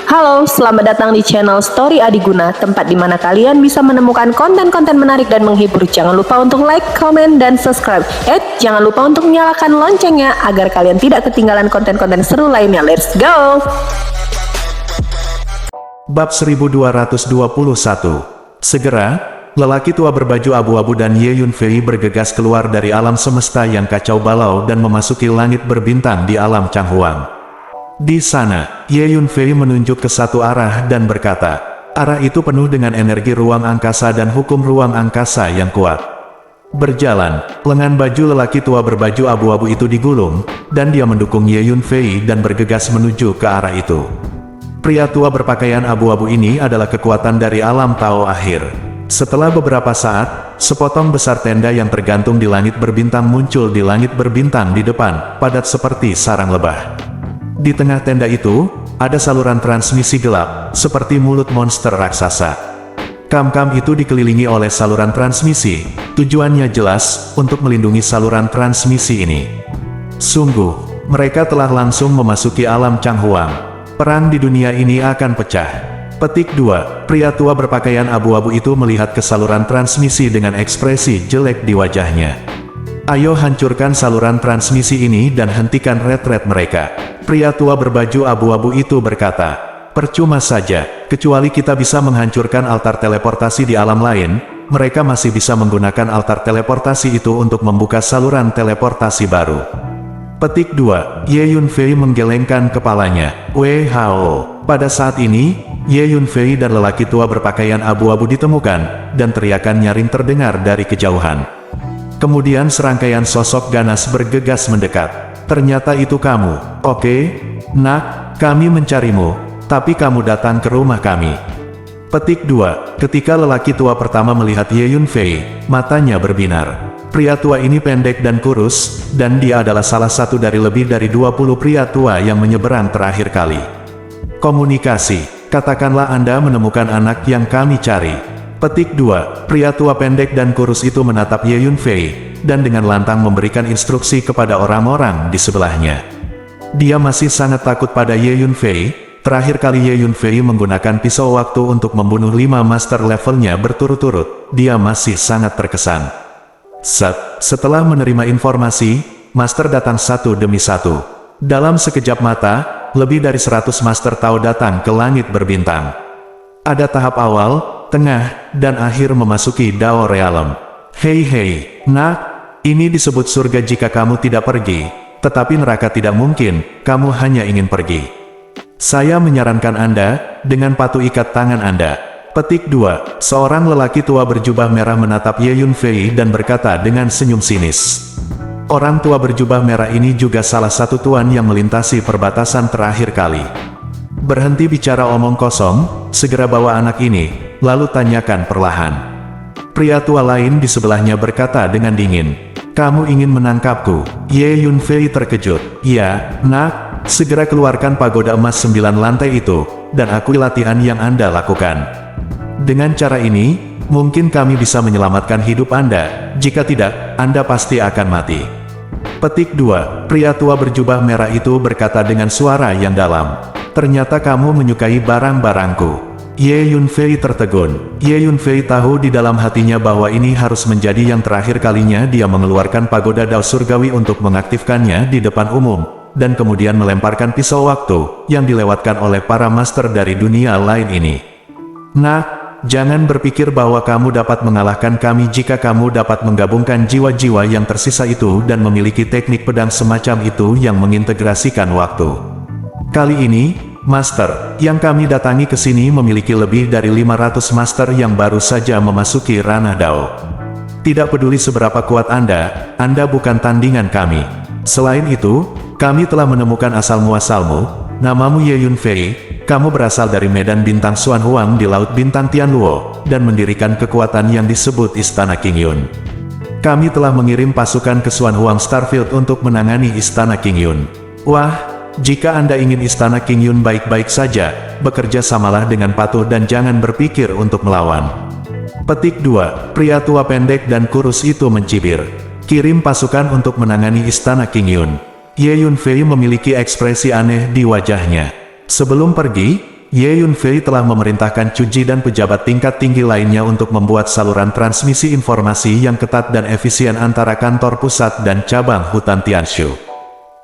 Halo, selamat datang di channel Story Adiguna, tempat di mana kalian bisa menemukan konten-konten menarik dan menghibur. Jangan lupa untuk like, komen, dan subscribe. Jangan lupa untuk nyalakan loncengnya agar kalian tidak ketinggalan konten-konten seru lainnya. Let's go! Bab 1221. Segera, lelaki tua berbaju abu-abu dan Ye Yunfei bergegas keluar dari alam semesta yang kacau balau dan memasuki langit berbintang di alam Changhuang. Di sana, Ye Yunfei menunjuk ke satu arah dan berkata, arah itu penuh dengan energi ruang angkasa dan hukum ruang angkasa yang kuat. Berjalan, lengan baju lelaki tua berbaju abu-abu itu digulung, dan dia mendukung Ye Yunfei dan bergegas menuju ke arah itu. Pria tua berpakaian abu-abu ini adalah kekuatan dari alam Tao akhir. Setelah beberapa saat, sepotong besar tenda yang tergantung di langit berbintang muncul di langit berbintang di depan, padat seperti sarang lebah. Di tengah tenda itu, ada saluran transmisi gelap, seperti mulut monster raksasa. Kam-kam itu dikelilingi oleh saluran transmisi, tujuannya jelas, untuk melindungi saluran transmisi ini. Sungguh, mereka telah langsung memasuki alam Changhuang. Perang di dunia ini akan pecah. Petik 2, pria tua berpakaian abu-abu itu melihat ke saluran transmisi dengan ekspresi jelek di wajahnya. Ayo hancurkan saluran transmisi ini dan hentikan retret mereka. Pria tua berbaju abu-abu itu berkata, percuma saja, kecuali kita bisa menghancurkan altar teleportasi di alam lain, mereka masih bisa menggunakan altar teleportasi itu untuk membuka saluran teleportasi baru. Petik 2, Ye Yunfei menggelengkan kepalanya. Wei Hao. Pada saat ini, Ye Yunfei dan lelaki tua berpakaian abu-abu ditemukan, dan teriakan nyaring terdengar dari kejauhan. Kemudian serangkaian sosok ganas bergegas mendekat. Ternyata itu kamu. Oke, nak, kami mencarimu, tapi kamu datang ke rumah kami. Petik 2, ketika lelaki tua pertama melihat Ye Yunfei, matanya berbinar. Pria tua ini pendek dan kurus, dan dia adalah salah satu dari lebih dari 20 pria tua yang menyeberang terakhir kali. Komunikasi, katakanlah Anda menemukan anak yang kami cari. Petik 2, pria tua pendek dan kurus itu menatap Ye Yunfei, dan dengan lantang memberikan instruksi kepada orang-orang di sebelahnya. Dia masih sangat takut pada Ye Yunfei. Terakhir kali Ye Yunfei menggunakan pisau waktu untuk membunuh 5 master levelnya berturut-turut, dia masih sangat terkesan. Setelah menerima informasi, master datang satu demi satu. Dalam sekejap mata, lebih dari 100 master Tao datang ke langit berbintang. Ada tahap awal, tengah, dan akhir memasuki Dao Realm. Hei, nak, ini disebut surga jika kamu tidak pergi, tetapi neraka tidak mungkin, kamu hanya ingin pergi. Saya menyarankan Anda, dengan patuh ikat tangan Anda. Petik 2, seorang lelaki tua berjubah merah menatap Ye Yunfei dan berkata dengan senyum sinis. Orang tua berjubah merah ini juga salah satu tuan yang melintasi perbatasan terakhir kali. Berhenti bicara omong kosong, segera bawa anak ini, lalu tanyakan perlahan. Pria tua lain di sebelahnya berkata dengan dingin, kamu ingin menangkapku? Ye Yunfei terkejut. Ya, nak, segera keluarkan pagoda emas 9 lantai itu, dan akui latihan yang Anda lakukan. Dengan cara ini, mungkin kami bisa menyelamatkan hidup Anda, jika tidak, Anda pasti akan mati. Petik 2, pria tua berjubah merah itu berkata dengan suara yang dalam, ternyata kamu menyukai barang-barangku. Ye Yunfei tertegun. Ye Yunfei tahu di dalam hatinya bahwa ini harus menjadi yang terakhir kalinya dia mengeluarkan pagoda Dao Surgawi untuk mengaktifkannya di depan umum, dan kemudian melemparkan pisau waktu, yang dilewatkan oleh para master dari dunia lain ini. Nah, jangan berpikir bahwa kamu dapat mengalahkan kami jika kamu dapat menggabungkan jiwa-jiwa yang tersisa itu dan memiliki teknik pedang semacam itu yang mengintegrasikan waktu. Kali ini, Master, yang kami datangi ke sini memiliki lebih dari 500 Master yang baru saja memasuki ranah Dao. Tidak peduli seberapa kuat Anda bukan tandingan kami. Selain itu, kami telah menemukan asal-muasalmu, namamu Ye Yunfei, kamu berasal dari medan bintang Xuan Huang di Laut Bintang Tianluo, dan mendirikan kekuatan yang disebut Istana King Yun. Kami telah mengirim pasukan ke Xuan Huang Starfield untuk menangani Istana King Yun. Wah, jika Anda ingin Istana King Yun baik-baik saja, bekerja samalah dengan patuh dan jangan berpikir untuk melawan. Petik 2, pria tua pendek dan kurus itu mencibir. Kirim pasukan untuk menangani Istana King Yun. Ye Yunfei memiliki ekspresi aneh di wajahnya. Sebelum pergi, Ye Yunfei telah memerintahkan Cuji dan pejabat tingkat tinggi lainnya untuk membuat saluran transmisi informasi yang ketat dan efisien antara kantor pusat dan cabang hutan Tianshu.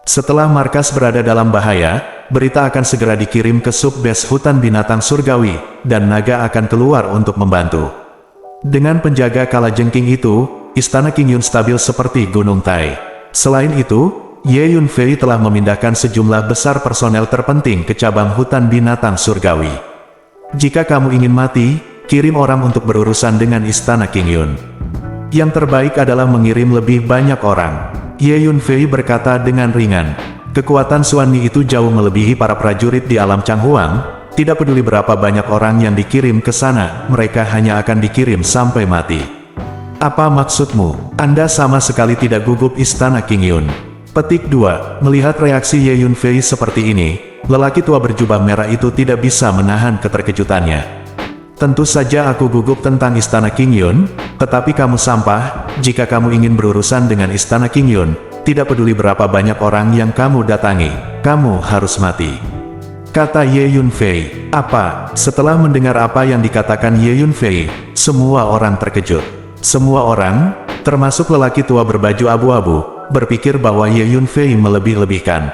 Setelah markas berada dalam bahaya, berita akan segera dikirim ke subbase hutan binatang surgawi, dan naga akan keluar untuk membantu. Dengan penjaga kalajengking itu, istana King Yun stabil seperti Gunung Tai. Selain itu, Ye Yunfei telah memindahkan sejumlah besar personel terpenting ke cabang hutan binatang surgawi. Jika kamu ingin mati, kirim orang untuk berurusan dengan istana King Yun. Yang terbaik adalah mengirim lebih banyak orang. Ye Yunfei berkata dengan ringan. Kekuatan Xuanmi itu jauh melebihi para prajurit di alam Changhuang. Tidak peduli berapa banyak orang yang dikirim ke sana, mereka hanya akan dikirim sampai mati. Apa maksudmu? Anda sama sekali tidak gugup istana King Yun. Petik 2. Melihat reaksi Ye Yunfei seperti ini, lelaki tua berjubah merah itu tidak bisa menahan keterkejutannya. Tentu saja aku gugup tentang istana King Yun, tetapi kamu sampah, jika kamu ingin berurusan dengan istana King Yun, tidak peduli berapa banyak orang yang kamu datangi, kamu harus mati. Kata Ye Yunfei. Apa? Setelah mendengar apa yang dikatakan Ye Yunfei, semua orang terkejut. Semua orang, termasuk lelaki tua berbaju abu-abu, berpikir bahwa Ye Yunfei melebih-lebihkan.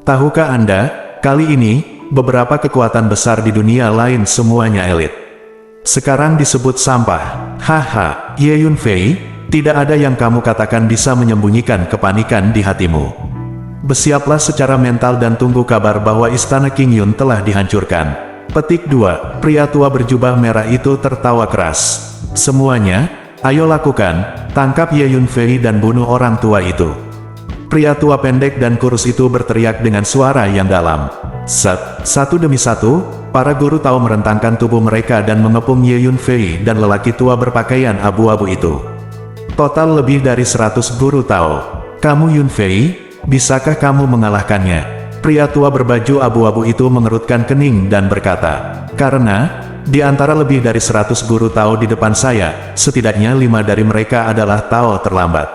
Tahukah Anda, kali ini, beberapa kekuatan besar di dunia lain semuanya elit. Sekarang disebut sampah. Haha, Ye Yunfei, tidak ada yang kamu katakan bisa menyembunyikan kepanikan di hatimu. Bersiaplah secara mental dan tunggu kabar bahwa istana King Yun telah dihancurkan. Petik 2. Pria tua berjubah merah itu tertawa keras. Semuanya, ayo lakukan, tangkap Ye Yunfei dan bunuh orang tua itu. Pria tua pendek dan kurus itu berteriak dengan suara yang dalam. Satu demi satu, para guru tahu merentangkan tubuh mereka dan mengepung Ye Yunfei dan lelaki tua berpakaian abu-abu itu. Total lebih dari 100 guru tahu. Kamu Yunfei, bisakah kamu mengalahkannya? Pria tua berbaju abu-abu itu mengerutkan kening dan berkata, karena di antara lebih dari 100 guru Tao di depan saya, setidaknya 5 dari mereka adalah Tao terlambat.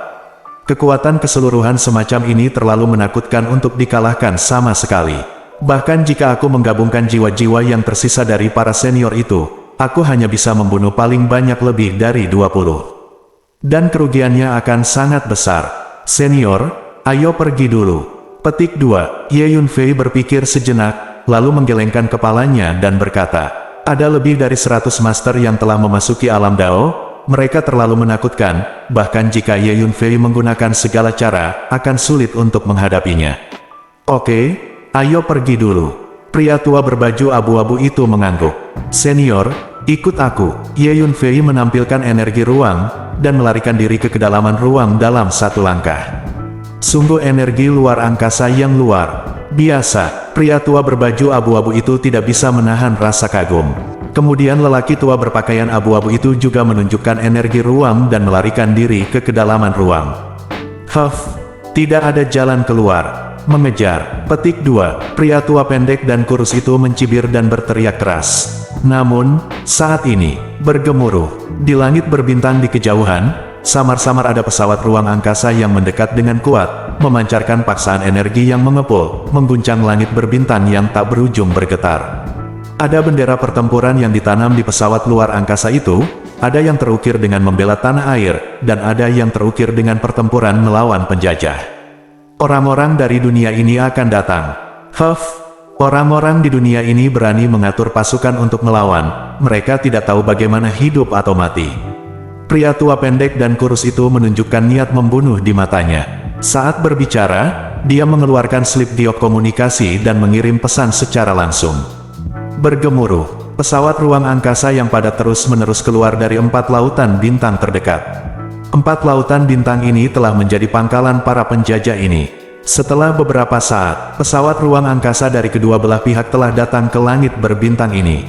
Kekuatan keseluruhan semacam ini terlalu menakutkan untuk dikalahkan sama sekali. Bahkan jika aku menggabungkan jiwa-jiwa yang tersisa dari para senior itu, aku hanya bisa membunuh paling banyak lebih dari 20. Dan kerugiannya akan sangat besar. Senior, ayo pergi dulu. Petik 2. Ye Yunfei berpikir sejenak, lalu menggelengkan kepalanya dan berkata, ada lebih dari 100 master yang telah memasuki alam Dao, mereka terlalu menakutkan, bahkan jika Ye Yunfei menggunakan segala cara, akan sulit untuk menghadapinya. Oke, ayo pergi dulu. Pria tua berbaju abu-abu itu mengangguk. Senior, ikut aku. Ye Yunfei menampilkan energi ruang, dan melarikan diri ke kedalaman ruang dalam satu langkah. Sungguh energi luar angkasa yang luar biasa. Pria tua berbaju abu-abu itu tidak bisa menahan rasa kagum. Kemudian lelaki tua berpakaian abu-abu itu juga menunjukkan energi ruang dan melarikan diri ke kedalaman ruang. Tidak ada jalan keluar. Mengejar. Petik 2. Pria tua pendek dan kurus itu mencibir dan berteriak keras. Namun, saat ini, bergemuruh. Di langit berbintang di kejauhan, samar-samar ada pesawat ruang angkasa yang mendekat dengan kuat, memancarkan paksaan energi yang mengepul, mengguncang langit berbintang yang tak berujung bergetar. Ada bendera pertempuran yang ditanam di pesawat luar angkasa itu, ada yang terukir dengan membela tanah air, dan ada yang terukir dengan pertempuran melawan penjajah. Orang-orang dari dunia ini akan datang. Orang-orang di dunia ini berani mengatur pasukan untuk melawan, mereka tidak tahu bagaimana hidup atau mati. Pria tua pendek dan kurus itu menunjukkan niat membunuh di matanya. Saat berbicara, dia mengeluarkan slip diop komunikasi dan mengirim pesan secara langsung. Bergemuruh, pesawat ruang angkasa yang padat terus-menerus keluar dari 4 lautan bintang terdekat. 4 lautan bintang ini telah menjadi pangkalan para penjajah ini. Setelah beberapa saat, pesawat ruang angkasa dari kedua belah pihak telah datang ke langit berbintang ini.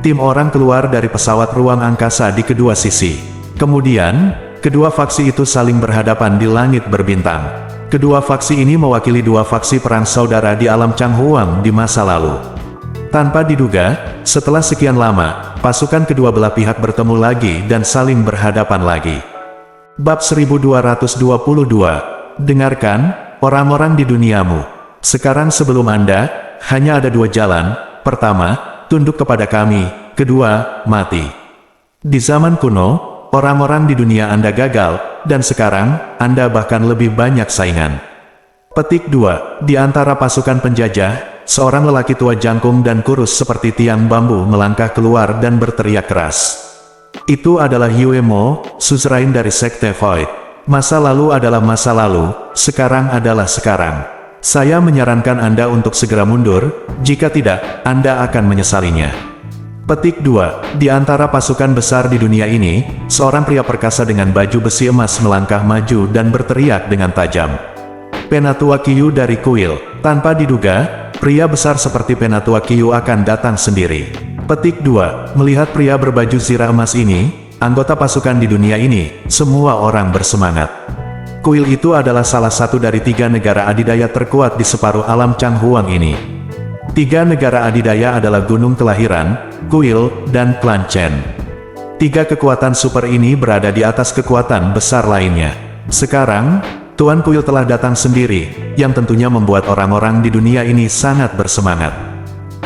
Tim orang keluar dari pesawat ruang angkasa di kedua sisi. Kemudian, kedua faksi itu saling berhadapan di langit berbintang. Kedua faksi ini mewakili dua faksi perang saudara di alam Changhuang di masa lalu. Tanpa diduga, setelah sekian lama, pasukan kedua belah pihak bertemu lagi dan saling berhadapan lagi. Bab 1222. Dengarkan, orang-orang di duniamu. Sekarang sebelum Anda, hanya ada 2 jalan. Pertama, tunduk kepada kami. Kedua, mati. Di zaman kuno, orang-orang di dunia Anda gagal, dan sekarang, Anda bahkan lebih banyak saingan. Petik 2. Di antara pasukan penjajah, seorang lelaki tua jangkung dan kurus seperti tiang bambu melangkah keluar dan berteriak keras. Itu adalah Yuemo, suzerain dari Sekte Void. Masa lalu adalah masa lalu, sekarang adalah sekarang. Saya menyarankan Anda untuk segera mundur, jika tidak, Anda akan menyesalinya. Petik 2. Di antara pasukan besar di dunia ini, seorang pria perkasa dengan baju besi emas melangkah maju dan berteriak dengan tajam. Penatua Qiyu dari kuil. Tanpa diduga, pria besar seperti Penatua Qiyu akan datang sendiri. Petik 2. Melihat pria berbaju zirah emas ini, anggota pasukan di dunia ini, semua orang bersemangat. Kuil itu adalah salah satu dari 3 negara adidaya terkuat di separuh alam Changhuang ini. 3 negara adidaya adalah Gunung Kelahiran, Kuil, dan Klan Chen. 3 kekuatan super ini berada di atas kekuatan besar lainnya. Sekarang, Tuan Kuil telah datang sendiri, yang tentunya membuat orang-orang di dunia ini sangat bersemangat.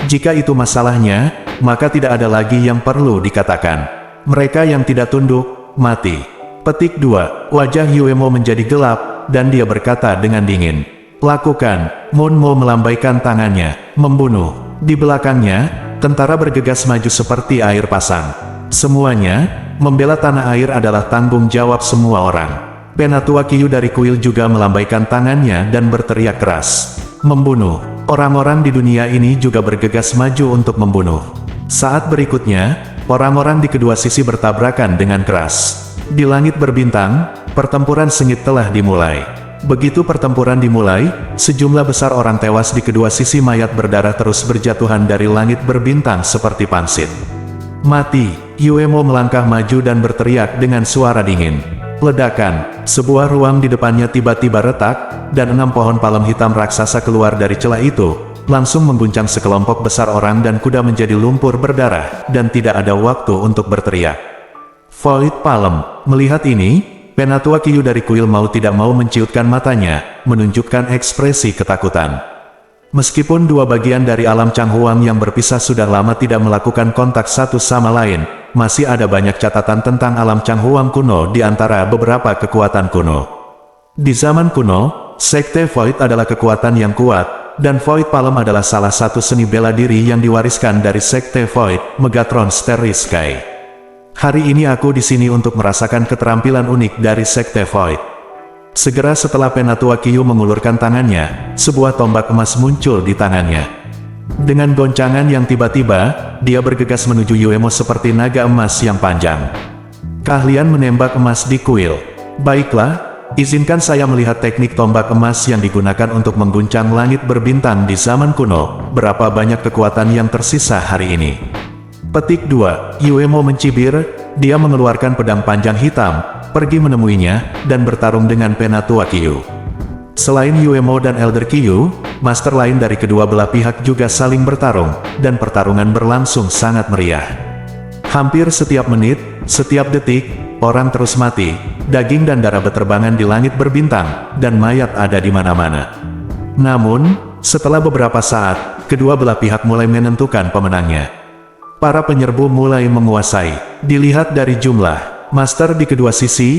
Jika itu masalahnya, maka tidak ada lagi yang perlu dikatakan. Mereka yang tidak tunduk, mati. Petik 2. Wajah Yuemo menjadi gelap, dan dia berkata dengan dingin. Lakukan. Monmo melambaikan tangannya, membunuh. Di belakangnya, tentara bergegas maju seperti air pasang. Semuanya, membela tanah air adalah tanggung jawab semua orang. Penatua Qiyu dari kuil juga melambaikan tangannya dan berteriak keras. Membunuh. Orang-orang di dunia ini juga bergegas maju untuk membunuh. Saat berikutnya, orang-orang di kedua sisi bertabrakan dengan keras. Di langit berbintang, pertempuran sengit telah dimulai. Begitu pertempuran dimulai, sejumlah besar orang tewas di kedua sisi mayat berdarah terus berjatuhan dari langit berbintang seperti pansit. Mati. Yuemo melangkah maju dan berteriak dengan suara dingin. Ledakan. Sebuah ruang di depannya tiba-tiba retak, dan 6 pohon palem hitam raksasa keluar dari celah itu, langsung mengguncang sekelompok besar orang dan kuda menjadi lumpur berdarah, dan tidak ada waktu untuk berteriak. Void Palem. Melihat ini, Penatua Qiyu dari kuil mau tidak mau menciutkan matanya, menunjukkan ekspresi ketakutan. Meskipun 2 bagian dari alam Changhuang yang berpisah sudah lama tidak melakukan kontak satu sama lain, masih ada banyak catatan tentang alam Changhuang kuno di antara beberapa kekuatan kuno. Di zaman kuno, Sekte Void adalah kekuatan yang kuat, dan Void Palem adalah salah satu seni bela diri yang diwariskan dari Sekte Void, Megatron Starry Sky. Hari ini aku di sini untuk merasakan keterampilan unik dari Sekte Void. Segera setelah Penatua Qiyu mengulurkan tangannya, sebuah tombak emas muncul di tangannya. Dengan goncangan yang tiba-tiba, dia bergegas menuju Yuemo seperti naga emas yang panjang. Keahlian menembak emas di kuil. Baiklah, izinkan saya melihat teknik tombak emas yang digunakan untuk mengguncang langit berbintang di zaman kuno. Berapa banyak kekuatan yang tersisa hari ini? Petik 2. Yuemo mencibir, dia mengeluarkan pedang panjang hitam, pergi menemuinya, dan bertarung dengan Penatua Qiyu. Selain Yuemo dan Elder Qiyu, master lain dari kedua belah pihak juga saling bertarung, dan pertarungan berlangsung sangat meriah. Hampir setiap menit, setiap detik, orang terus mati, daging dan darah berterbangan di langit berbintang, dan mayat ada di mana-mana. Namun, setelah beberapa saat, kedua belah pihak mulai menentukan pemenangnya. Para penyerbu mulai menguasai. Dilihat dari jumlah master di kedua sisi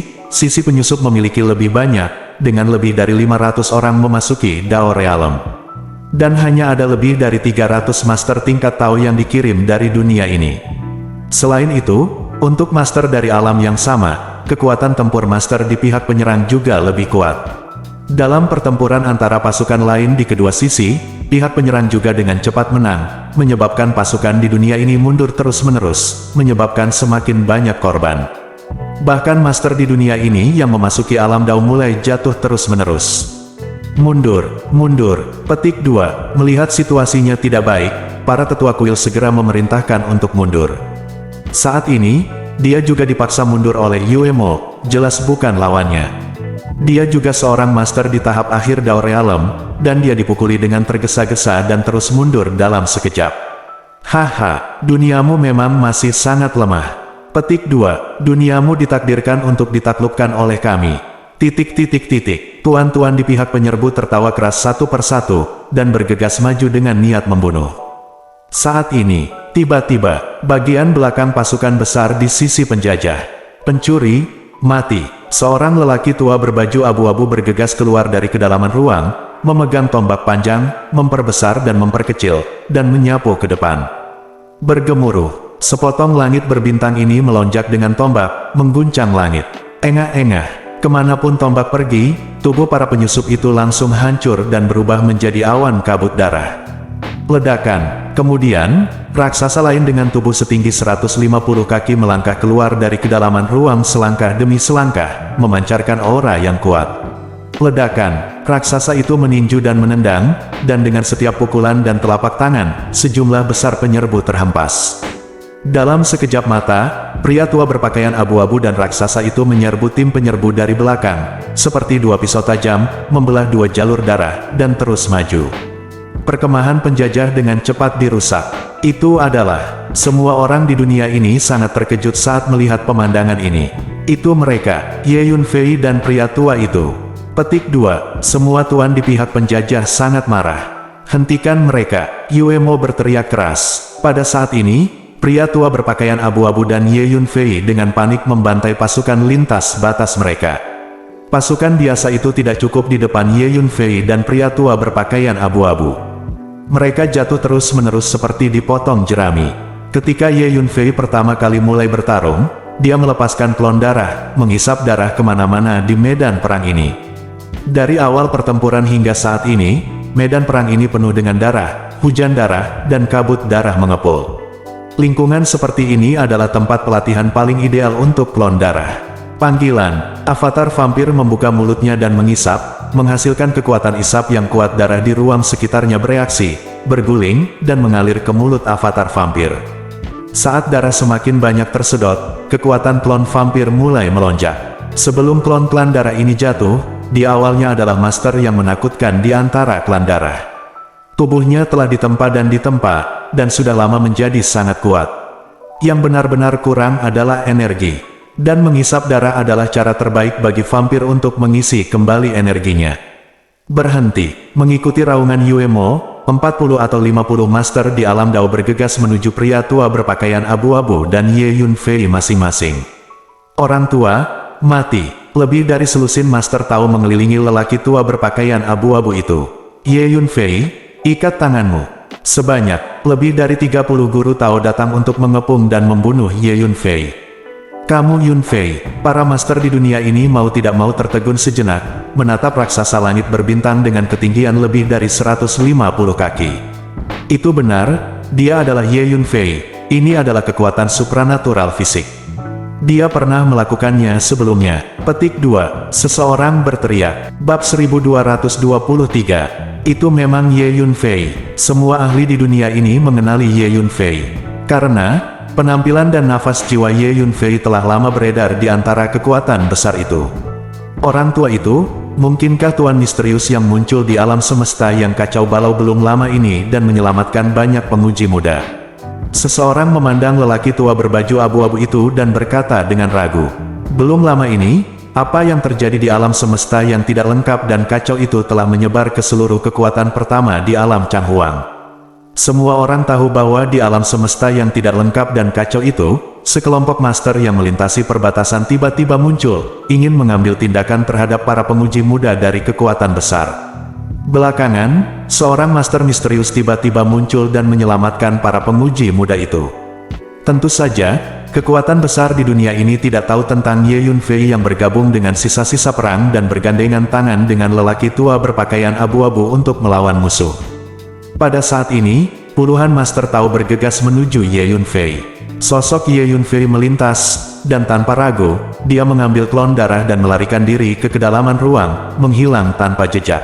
penyusup memiliki lebih banyak, dengan lebih dari 500 orang memasuki Dao Realm. Dan hanya ada lebih dari 300 master tingkat Tao yang dikirim dari dunia ini. Selain itu, untuk master dari alam yang sama, kekuatan tempur master di pihak penyerang juga lebih kuat. Dalam pertempuran antara pasukan lain di kedua sisi, pihak penyerang juga dengan cepat menang, menyebabkan pasukan di dunia ini mundur terus-menerus, menyebabkan semakin banyak korban. Bahkan master di dunia ini yang memasuki alam Dao mulai jatuh terus-menerus. Mundur, mundur. Petik 2. Melihat situasinya tidak baik, para tetua kuil segera memerintahkan untuk mundur. Saat ini, dia juga dipaksa mundur oleh Yuemo, jelas bukan lawannya. Dia juga seorang master di tahap akhir Dao Realm, dan dia dipukuli dengan tergesa-gesa dan terus mundur dalam sekejap. Haha, duniamu memang masih sangat lemah. Petik 2. Duniamu ditakdirkan untuk ditaklukkan oleh kami. Tuan-tuan di pihak penyerbu tertawa keras satu persatu, dan bergegas maju dengan niat membunuh. Saat ini, tiba-tiba, bagian belakang pasukan besar di sisi penjajah. Pencuri, mati. Seorang lelaki tua berbaju abu-abu bergegas keluar dari kedalaman ruang, memegang tombak panjang, memperbesar dan memperkecil, dan menyapu ke depan. Bergemuruh, sepotong langit berbintang ini melonjak dengan tombak, mengguncang langit. Engah-engah, kemanapun tombak pergi, tubuh para penyusup itu langsung hancur dan berubah menjadi awan kabut darah. Ledakan. Kemudian, raksasa lain dengan tubuh setinggi 150 kaki melangkah keluar dari kedalaman ruang selangkah demi selangkah, memancarkan aura yang kuat. Ledakan. Raksasa itu meninju dan menendang, dan dengan setiap pukulan dan telapak tangan, sejumlah besar penyerbu terhempas. Dalam sekejap mata, pria tua berpakaian abu-abu dan raksasa itu menyerbu tim penyerbu dari belakang, seperti dua pisau tajam, membelah dua jalur darah, dan terus maju. Perkemahan penjajah dengan cepat dirusak. Itu adalah, semua orang di dunia ini sangat terkejut saat melihat pemandangan ini. Itu mereka, Ye Yunfei dan pria tua itu. Petik 2. Semua tuan di pihak penjajah sangat marah. Hentikan mereka, Yue Mo berteriak keras. Pada saat ini, pria tua berpakaian abu-abu dan Ye Yunfei dengan panik membantai pasukan lintas batas mereka. Pasukan biasa itu tidak cukup di depan Ye Yunfei dan pria tua berpakaian abu-abu. Mereka jatuh terus-menerus seperti dipotong jerami. Ketika Ye Yunfei pertama kali mulai bertarung, dia melepaskan klon darah, menghisap darah kemana-mana di medan perang ini. Dari awal pertempuran hingga saat ini, medan perang ini penuh dengan darah, hujan darah, dan kabut darah mengepul. Lingkungan seperti ini adalah tempat pelatihan paling ideal untuk klon darah. Panggilan. Avatar vampir membuka mulutnya dan mengisap, menghasilkan kekuatan isap yang kuat. Darah di ruang sekitarnya bereaksi, berguling, dan mengalir ke mulut avatar vampir. Saat darah semakin banyak tersedot, kekuatan klon vampir mulai melonjak. Sebelum klon klan darah ini jatuh, dia awalnya adalah master yang menakutkan di antara klan darah. Tubuhnya telah ditempa dan ditempa, dan sudah lama menjadi sangat kuat. Yang benar-benar kurang adalah energi. Dan menghisap darah adalah cara terbaik bagi vampir untuk mengisi kembali energinya. Berhenti, mengikuti raungan Yue Mo, 40 atau 50 master di alam Dao bergegas menuju pria tua berpakaian abu-abu dan Ye Yunfei masing-masing. Orang tua, mati. Lebih dari selusin master Tao mengelilingi lelaki tua berpakaian abu-abu itu. Ye Yunfei, ikat tanganmu. Sebanyak, lebih dari 30 guru Tao datang untuk mengepung dan membunuh Ye Yunfei. Kamu Yunfei, para master di dunia ini mau tidak mau tertegun sejenak, menatap raksasa langit berbintang dengan ketinggian lebih dari 150 kaki. Itu benar, dia adalah Ye Yunfei, ini adalah kekuatan supranatural fisik. Dia pernah melakukannya sebelumnya. Petik 2. Seseorang berteriak. Bab 1223. Itu memang Ye Yunfei. Semua ahli di dunia ini mengenali Ye Yunfei. Karena penampilan dan nafas jiwa Ye Yunfei telah lama beredar di antara kekuatan besar itu. Orang tua itu, mungkinkah tuan misterius yang muncul di alam semesta yang kacau balau belum lama ini dan menyelamatkan banyak penguji muda? Seseorang memandang lelaki tua berbaju abu-abu itu dan berkata dengan ragu. Belum lama ini, apa yang terjadi di alam semesta yang tidak lengkap dan kacau itu telah menyebar ke seluruh kekuatan pertama di alam Changhuang. Semua orang tahu bahwa di alam semesta yang tidak lengkap dan kacau itu, sekelompok master yang melintasi perbatasan tiba-tiba muncul, ingin mengambil tindakan terhadap para penguji muda dari kekuatan besar. Belakangan, seorang master misterius tiba-tiba muncul dan menyelamatkan para penguji muda itu. Tentu saja, kekuatan besar di dunia ini tidak tahu tentang Ye Yunfei yang bergabung dengan sisa-sisa perang dan bergandengan tangan dengan lelaki tua berpakaian abu-abu untuk melawan musuh. Pada saat ini, puluhan master Tao bergegas menuju Ye Yunfei. Sosok Ye Yunfei melintas, dan tanpa ragu, dia mengambil klon darah dan melarikan diri ke kedalaman ruang, menghilang tanpa jejak.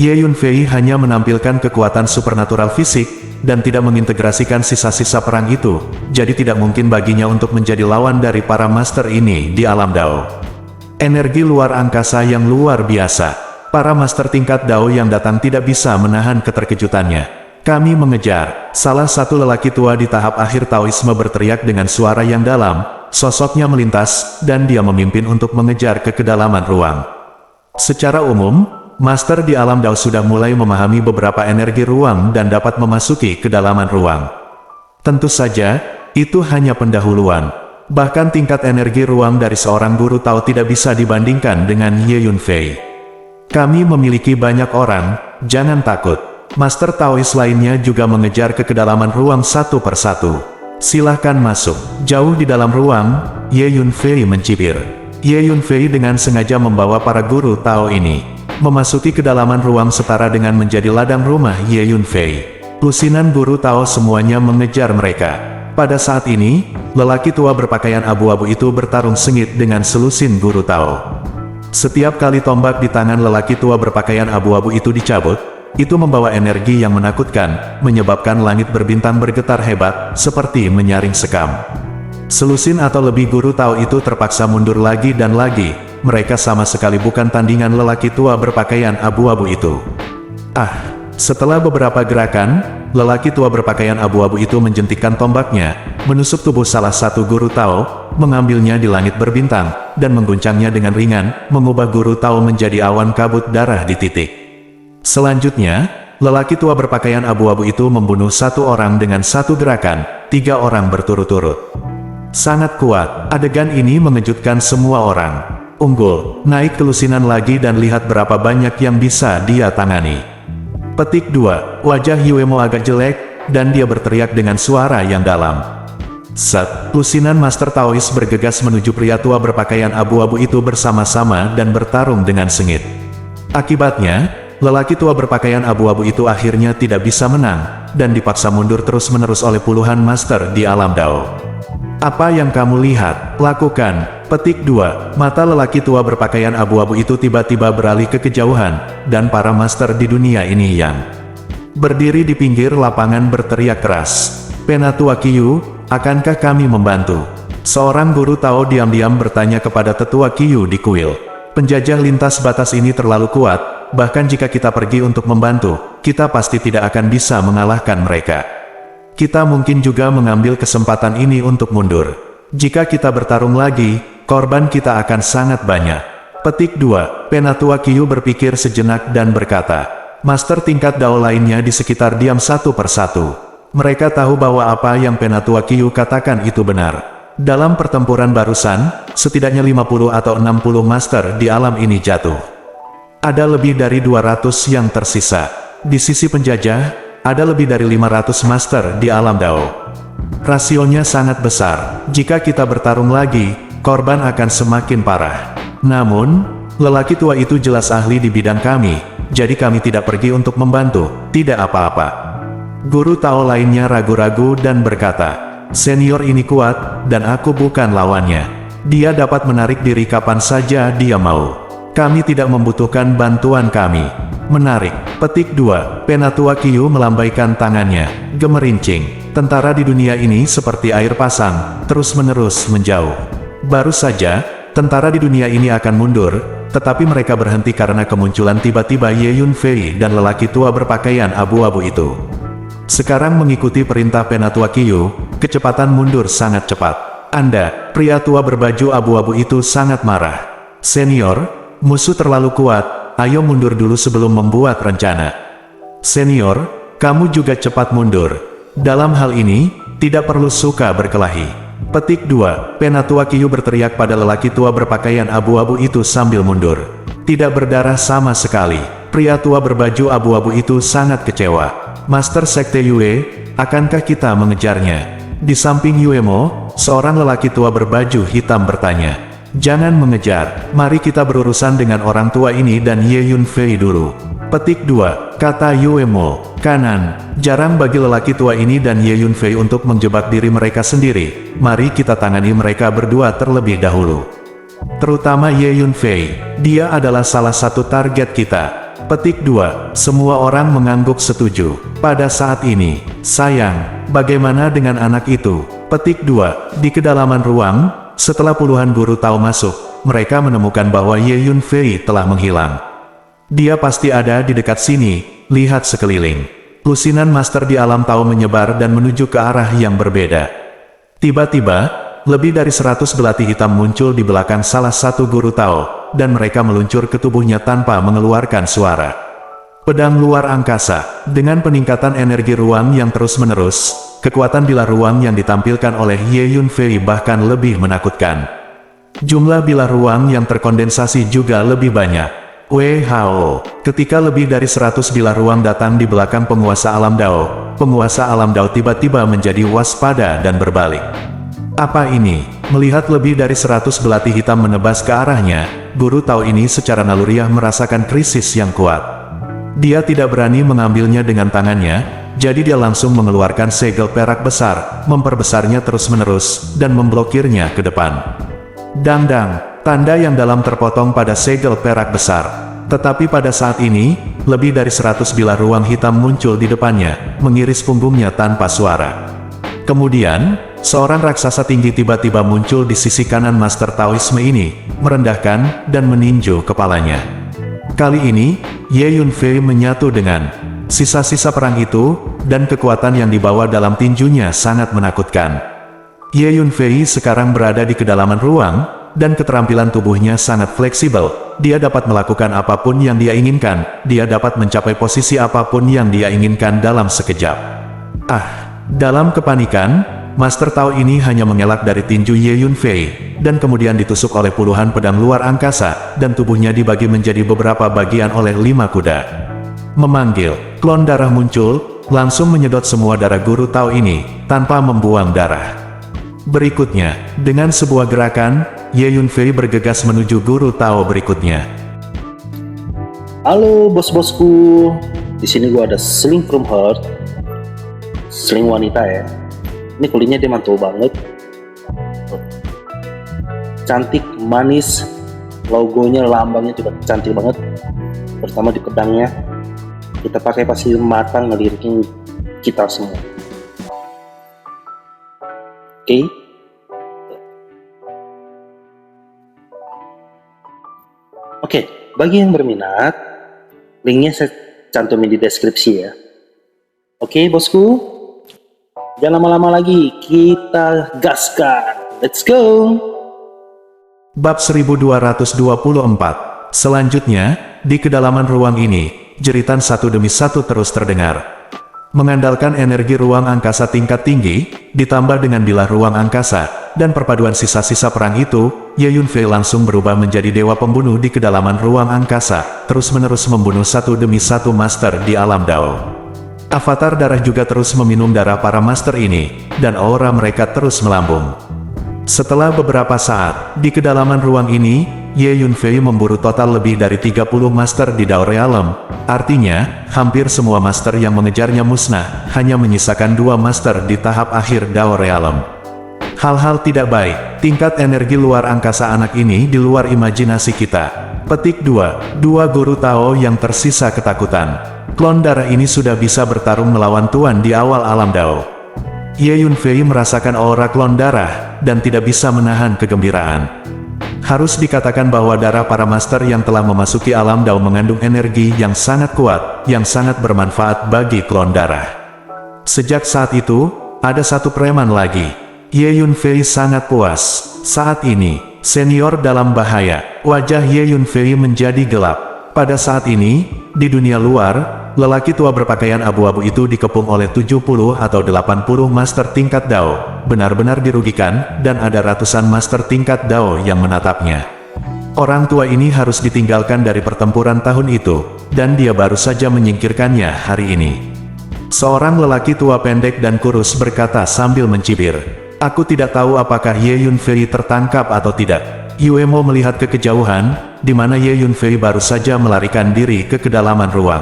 Ye Yunfei hanya menampilkan kekuatan supernatural fisik, dan tidak mengintegrasikan sisa-sisa perang itu, jadi tidak mungkin baginya untuk menjadi lawan dari para master ini di alam Dao. Energi luar angkasa yang luar biasa. Para master tingkat Dao yang datang tidak bisa menahan keterkejutannya. Kami mengejar. Salah satu lelaki tua di tahap akhir Taoisme berteriak dengan suara yang dalam, sosoknya melintas, dan dia memimpin untuk mengejar ke kedalaman ruang. Secara umum, master di alam Dao sudah mulai memahami beberapa energi ruang dan dapat memasuki kedalaman ruang. Tentu saja, itu hanya pendahuluan. Bahkan tingkat energi ruang dari seorang guru Tao tidak bisa dibandingkan dengan Ye Yunfei. Kami memiliki banyak orang, jangan takut. Master Taois lainnya juga mengejar ke kedalaman ruang satu persatu. Silahkan masuk. Jauh di dalam ruang, Ye Yunfei mencibir. Ye Yunfei dengan sengaja membawa para guru Tao ini memasuki kedalaman ruang setara dengan menjadi ladang rumah Ye Yunfei. Lusinan guru Tao semuanya mengejar mereka. Pada saat ini, lelaki tua berpakaian abu-abu itu bertarung sengit dengan selusin guru Tao. Setiap kali tombak di tangan lelaki tua berpakaian abu-abu itu dicabut, itu membawa energi yang menakutkan, menyebabkan langit berbintang bergetar hebat, seperti menyaring sekam. Selusin atau lebih guru Tao itu terpaksa mundur lagi dan lagi, mereka sama sekali bukan tandingan lelaki tua berpakaian abu-abu itu. Setelah beberapa gerakan, lelaki tua berpakaian abu-abu itu menjentikkan tombaknya, menusuk tubuh salah satu guru Tao, mengambilnya di langit berbintang, dan mengguncangnya dengan ringan, mengubah guru Tao menjadi awan kabut darah di titik. Selanjutnya, lelaki tua berpakaian abu-abu itu membunuh satu orang dengan satu gerakan, 3 orang berturut-turut. Sangat kuat, adegan ini mengejutkan semua orang. Unggul, naik kelusinan lagi dan lihat berapa banyak yang bisa dia tangani. Petik 2, wajah Yuemo agak jelek, dan dia berteriak dengan suara yang dalam. Lusinan Master Taois bergegas menuju pria tua berpakaian abu-abu itu bersama-sama dan bertarung dengan sengit. Akibatnya, lelaki tua berpakaian abu-abu itu akhirnya tidak bisa menang, dan dipaksa mundur terus-menerus oleh puluhan master di alam Dao. Apa yang kamu lihat, lakukan. Petik 2, mata lelaki tua berpakaian abu-abu itu tiba-tiba beralih ke kejauhan, dan para master di dunia ini yang berdiri di pinggir lapangan berteriak keras. Penatua Qiyu, akankah kami membantu? Seorang guru Tao diam-diam bertanya kepada tetua Qiyu di kuil. Penjajah lintas batas ini terlalu kuat, bahkan jika kita pergi untuk membantu, kita pasti tidak akan bisa mengalahkan mereka. Kita mungkin juga mengambil kesempatan ini untuk mundur. Jika kita bertarung lagi, korban kita akan sangat banyak. Petik 2, Penatua Qiyu berpikir sejenak dan berkata, master tingkat Dao lainnya di sekitar diam satu persatu. Mereka tahu bahwa apa yang Penatua Qiyu katakan itu benar. Dalam pertempuran barusan, setidaknya 50 atau 60 master di alam ini jatuh. Ada lebih dari 200 yang tersisa. Di sisi penjajah, ada lebih dari 500 master di alam Dao. Rasionya sangat besar. Jika kita bertarung lagi, korban akan semakin parah. Namun, lelaki tua itu jelas ahli di bidang kami, jadi kami tidak pergi untuk membantu, tidak apa-apa. Guru Tao lainnya ragu-ragu dan berkata, senior ini kuat, dan aku bukan lawannya. Dia dapat menarik diri kapan saja dia mau. Kami tidak membutuhkan bantuan kami. Menarik. Petik 2, Penatua Qiyu melambaikan tangannya, gemerincing. Tentara di dunia ini seperti air pasang, terus-menerus menjauh. Baru saja, tentara di dunia ini akan mundur, tetapi mereka berhenti karena kemunculan tiba-tiba Ye Yunfei dan lelaki tua berpakaian abu-abu itu. Sekarang mengikuti perintah Penatua Qiyu, kecepatan mundur sangat cepat. Anda, pria tua berbaju abu-abu itu sangat marah. Senior, musuh terlalu kuat, ayo mundur dulu sebelum membuat rencana. Senior, kamu juga cepat mundur. Dalam hal ini, tidak perlu suka berkelahi. Petik 2, Penatua Qiyu berteriak pada lelaki tua berpakaian abu-abu itu sambil mundur. Tidak berdarah sama sekali. Pria tua berbaju abu-abu itu sangat kecewa. Master Sekte Yue, akankah kita mengejarnya? Di samping Yuemo, seorang lelaki tua berbaju hitam bertanya. Jangan mengejar, mari kita berurusan dengan orang tua ini dan Ye Yunfei dulu. Petik 2, kata Yuemo, kanan. Jarang bagi lelaki tua ini dan Ye Yunfei untuk menjebak diri mereka sendiri. Mari kita tangani mereka berdua terlebih dahulu. Terutama Ye Yunfei, dia adalah salah satu target kita. Petik 2, semua orang mengangguk setuju. Pada saat ini, sayang, bagaimana dengan anak itu? Petik 2, di kedalaman ruang, setelah puluhan guru Tao masuk, mereka menemukan bahwa Ye Yunfei telah menghilang. Dia pasti ada di dekat sini, lihat sekeliling. Lusinan master di alam Tao menyebar dan menuju ke arah yang berbeda. Tiba-tiba, lebih dari 100 belati hitam muncul di belakang salah satu guru Tao, dan mereka meluncur ke tubuhnya tanpa mengeluarkan suara. Pedang luar angkasa, dengan peningkatan energi ruang yang terus-menerus, kekuatan bilah ruang yang ditampilkan oleh Ye Yunfei bahkan lebih menakutkan. Jumlah bilah ruang yang terkondensasi juga lebih banyak. WHO, ketika lebih dari 100 bilah ruang datang di belakang penguasa alam Dao tiba-tiba menjadi waspada dan berbalik. Apa ini? Melihat lebih dari 100 belati hitam menebas ke arahnya, guru Tao ini secara naluriah merasakan krisis yang kuat. Dia tidak berani mengambilnya dengan tangannya, jadi dia langsung mengeluarkan segel perak besar, memperbesarnya terus-menerus, dan memblokirnya ke depan. Dang-dang, tanda yang dalam terpotong pada segel perak besar. Tetapi pada saat ini, lebih dari 100 bilah ruang hitam muncul di depannya, mengiris punggungnya tanpa suara. Kemudian, seorang raksasa tinggi tiba-tiba muncul di sisi kanan Master Taoisme ini, merendahkan dan meninju kepalanya. Kali ini, Ye Yunfei menyatu dengan sisa-sisa perang itu, dan kekuatan yang dibawa dalam tinjunya sangat menakutkan. Ye Yunfei sekarang berada di kedalaman ruang, dan keterampilan tubuhnya sangat fleksibel. Dia dapat melakukan apapun yang dia inginkan, dia dapat mencapai posisi apapun yang dia inginkan dalam sekejap. Dalam kepanikan, Master Tao ini hanya mengelak dari tinju Ye Yunfei, dan kemudian ditusuk oleh puluhan pedang luar angkasa, dan tubuhnya dibagi menjadi beberapa bagian oleh 5 kuda. Memanggil, klon darah muncul, langsung menyedot semua darah guru Tao ini, tanpa membuang darah. Berikutnya, dengan sebuah gerakan, Ye Yunfei bergegas menuju guru Tao berikutnya. Halo bos-bosku, di sini gua ada Sling from Heart, Sling wanita ya. Ini kulitnya dia mantul banget, cantik, manis, logonya, lambangnya juga cantik banget. Pertama di pedangnya, kita pakai pasir matang ngelirikin kita semua. Oke. Oke, bagi yang berminat, linknya saya cantumin di deskripsi ya. Oke bosku, jangan lama-lama lagi, kita gaskan. Let's go! Bab 1224. Selanjutnya, di kedalaman ruang ini, jeritan satu demi satu terus terdengar. Mengandalkan energi ruang angkasa tingkat tinggi, ditambah dengan bilah ruang angkasa, dan perpaduan sisa-sisa perang itu, Ye Yunfei langsung berubah menjadi dewa pembunuh di kedalaman ruang angkasa, terus-menerus membunuh satu demi satu master di alam Dao. Avatar darah juga terus meminum darah para master ini, dan aura mereka terus melambung. Setelah beberapa saat, di kedalaman ruang ini, Ye Yunfei memburu total lebih dari 30 master di Dao Realm. Artinya, hampir semua master yang mengejarnya musnah, hanya menyisakan 2 master di tahap akhir Dao Realm. Hal-hal tidak baik, tingkat energi luar angkasa anak ini di luar imajinasi kita. Petik 2. Dua guru Tao yang tersisa ketakutan. Klon darah ini sudah bisa bertarung melawan Tuan di awal alam Dao. Ye Yunfei merasakan aura klon darah, dan tidak bisa menahan kegembiraan. Harus dikatakan bahwa darah para master yang telah memasuki alam Dao mengandung energi yang sangat kuat, yang sangat bermanfaat bagi klon darah. Sejak saat itu, ada satu preman lagi. Ye Yunfei sangat puas. Saat ini, senior dalam bahaya. Wajah Ye Yunfei menjadi gelap. Pada saat ini, di dunia luar, lelaki tua berpakaian abu-abu itu dikepung oleh 70 atau 80 master tingkat Dao, benar-benar dirugikan, dan ada ratusan master tingkat Dao yang menatapnya. Orang tua ini harus ditinggalkan dari pertempuran tahun itu, dan dia baru saja menyingkirkannya hari ini. Seorang lelaki tua pendek dan kurus berkata sambil mencibir, "Aku tidak tahu apakah Ye Yunfei tertangkap atau tidak." Yuemo melihat ke kejauhan, di mana Ye Yunfei baru saja melarikan diri ke kedalaman ruang.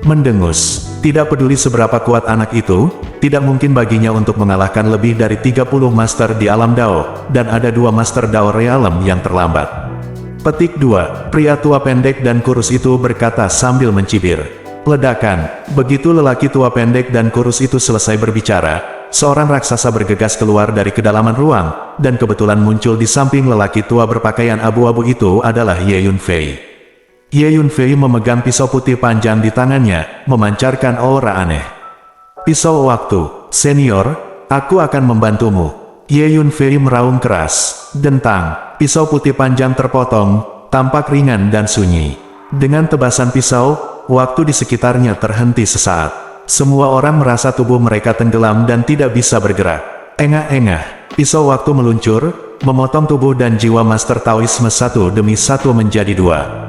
Mendengus, tidak peduli seberapa kuat anak itu, tidak mungkin baginya untuk mengalahkan lebih dari 30 master di alam Dao, dan ada 2 master Dao Realm yang terlambat. Petik 2. Pria tua pendek dan kurus itu berkata sambil mencibir. Ledakan. Begitu lelaki tua pendek dan kurus itu selesai berbicara, seorang raksasa bergegas keluar dari kedalaman ruang, dan kebetulan muncul di samping lelaki tua berpakaian abu-abu itu adalah Ye Yunfei. Ye Yunfei memegang pisau putih panjang di tangannya, memancarkan aura aneh. "Pisau waktu, senior, aku akan membantumu." Ye Yunfei meraung keras. Dentang, pisau putih panjang terpotong, tampak ringan dan sunyi. Dengan tebasan pisau, waktu di sekitarnya terhenti sesaat. Semua orang merasa tubuh mereka tenggelam dan tidak bisa bergerak. Engah-engah, pisau waktu meluncur, memotong tubuh dan jiwa Master Taoisme satu demi satu menjadi dua.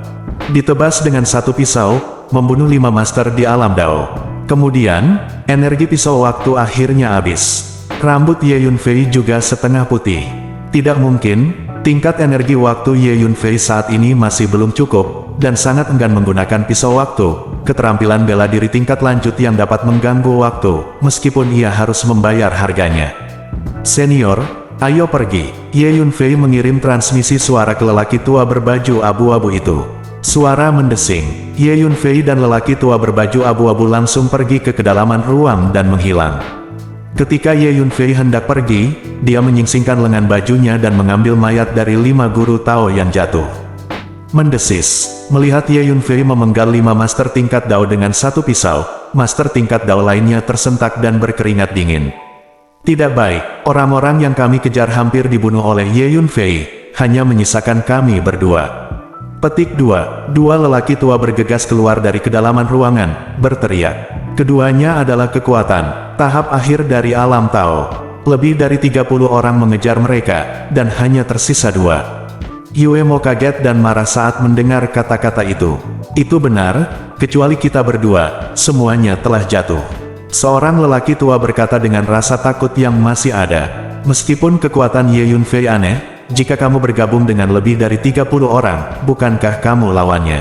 Ditebas dengan satu pisau, membunuh 5 master di alam Dao. Kemudian, energi pisau waktu akhirnya habis. Rambut Ye Yunfei juga setengah putih. Tidak mungkin, tingkat energi waktu Ye Yunfei saat ini masih belum cukup, dan sangat enggan menggunakan pisau waktu, keterampilan bela diri tingkat lanjut yang dapat mengganggu waktu, meskipun ia harus membayar harganya. Senior, ayo pergi. Ye Yunfei mengirim transmisi suara ke lelaki tua berbaju abu-abu itu. Suara mendesing. Ye Yunfei dan lelaki tua berbaju abu-abu langsung pergi ke kedalaman ruang dan menghilang. Ketika Ye Yunfei hendak pergi, dia menyingsingkan lengan bajunya dan mengambil mayat dari 5 guru Tao yang jatuh. Mendesis. Melihat Ye Yunfei memenggal 5 master tingkat Dao dengan satu pisau, master tingkat Dao lainnya tersentak dan berkeringat dingin. Tidak baik, orang-orang yang kami kejar hampir dibunuh oleh Ye Yunfei, hanya menyisakan kami berdua. Petik 2. Dua lelaki tua bergegas keluar dari kedalaman ruangan, berteriak. Keduanya adalah kekuatan tahap akhir dari alam Tao. Lebih dari 30 orang mengejar mereka, dan hanya tersisa 2. Yue Mo kaget dan marah saat mendengar kata-kata itu. Itu benar, kecuali kita berdua, semuanya telah jatuh. Seorang lelaki tua berkata dengan rasa takut yang masih ada. Meskipun kekuatan Ye Yunfei aneh, jika kamu bergabung dengan lebih dari 30 orang, bukankah kamu lawannya?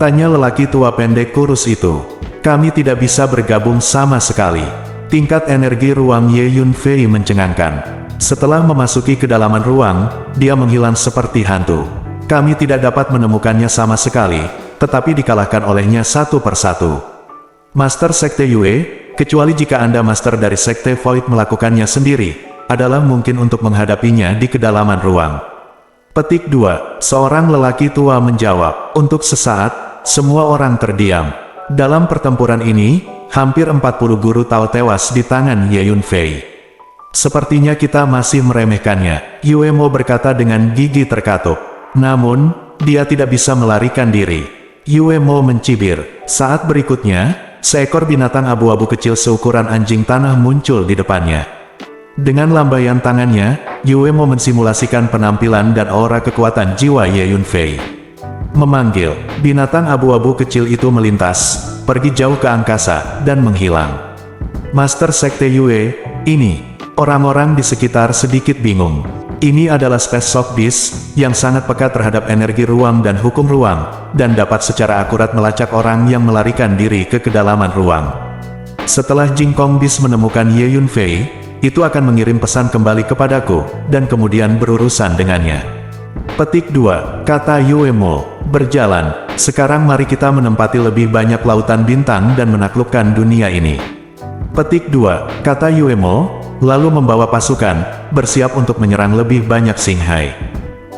Tanya lelaki tua pendek kurus itu. Kami tidak bisa bergabung sama sekali. Tingkat energi ruang Ye Yunfei mencengangkan. Setelah memasuki kedalaman ruang, dia menghilang seperti hantu. Kami tidak dapat menemukannya sama sekali, tetapi dikalahkan olehnya satu persatu. Master Sekte Yue, kecuali jika Anda master dari Sekte Void melakukannya sendiri, adalah mungkin untuk menghadapinya di kedalaman ruang. Petik 2. Seorang lelaki tua menjawab. Untuk sesaat, semua orang terdiam. Dalam pertempuran ini, hampir 40 guru Tao tewas di tangan Ye Yunfei. Sepertinya kita masih meremehkannya, Yue Mo berkata dengan gigi terkatup. Namun, dia tidak bisa melarikan diri. Yue Mo mencibir. Saat berikutnya, seekor binatang abu-abu kecil seukuran anjing tanah muncul di depannya. Dengan lambaian tangannya, Yue Mo mensimulasikan penampilan dan aura kekuatan jiwa Ye Yunfei. Memanggil, binatang abu-abu kecil itu melintas, pergi jauh ke angkasa, dan menghilang. Master Sekte Yue, ini. Orang-orang di sekitar sedikit bingung. Ini adalah Space Shock Beast, yang sangat peka terhadap energi ruang dan hukum ruang, dan dapat secara akurat melacak orang yang melarikan diri ke kedalaman ruang. Setelah Jingkong Beast menemukan Ye Yunfei, itu akan mengirim pesan kembali kepadaku, dan kemudian berurusan dengannya. Petik 2, kata Yue Mo, berjalan. Sekarang mari kita menempati lebih banyak lautan bintang dan menaklukkan dunia ini. Petik 2, kata Yue Mo, lalu membawa pasukan, bersiap untuk menyerang lebih banyak Xinghai.